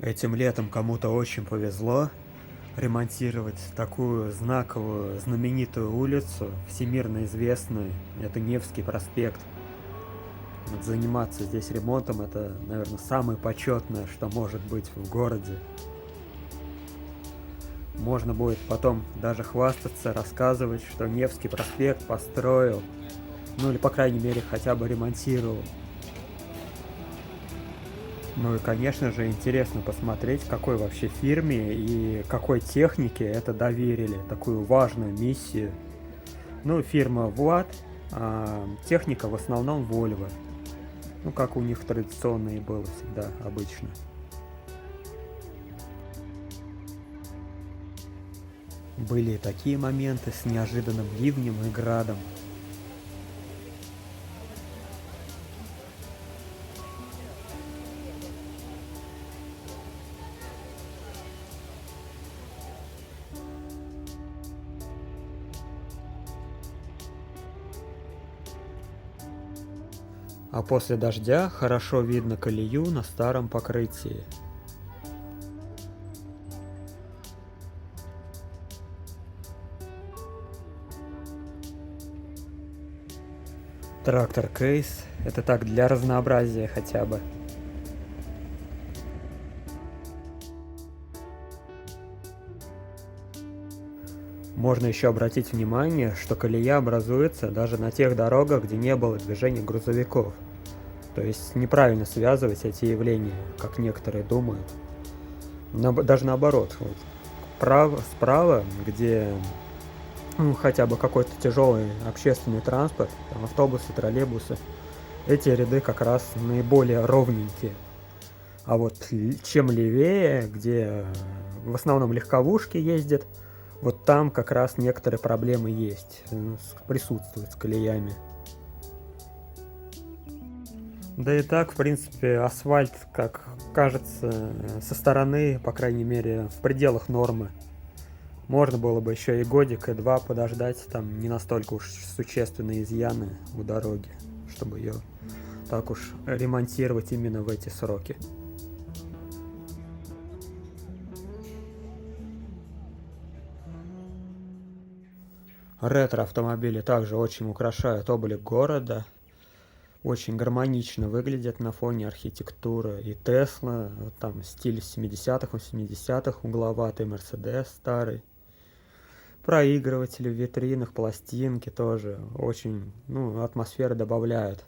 Этим летом кому-то очень повезло ремонтировать такую знаковую, знаменитую улицу, всемирно известную. Это Невский проспект. Вот заниматься здесь ремонтом — это, наверное, самое почетное, что может быть в городе. Можно будет потом даже хвастаться, рассказывать, что Невский проспект построил, ну или, по крайней мере, хотя бы ремонтировал. Ну и, конечно же, интересно посмотреть, какой вообще фирме и какой технике это доверили, такую важную миссию. Ну, фирма Влад, а техника в основном Volvo. Ну, как у них традиционно и было всегда, обычно. Были и такие моменты с неожиданным ливнем и градом. А после дождя хорошо видно колею на старом покрытии. Трактор Кейс — это так, для разнообразия хотя бы. Можно еще обратить внимание, что колея образуется даже на тех дорогах, где не было движения грузовиков. То есть неправильно связывать эти явления, как некоторые думают. Даже наоборот. Вот. Справа, где хотя бы какой-то тяжелый общественный транспорт, там, автобусы, троллейбусы, эти ряды как раз наиболее ровненькие. А вот чем левее, где в основном легковушки ездят, вот там как раз некоторые проблемы есть, присутствуют с колеями. Да и так, в принципе, асфальт, как кажется, со стороны, по крайней мере, в пределах нормы. Можно было бы еще и годик, и два подождать, там не настолько уж существенные изъяны у дороги, чтобы ее так уж ремонтировать именно в эти сроки. Ретро-автомобили также очень украшают облик города, очень гармонично выглядят на фоне архитектуры. И Тесла, там стиль 70-х, 80-х, угловатый Мерседес старый. Проигрыватели в витринах, пластинки тоже очень, атмосферы добавляют.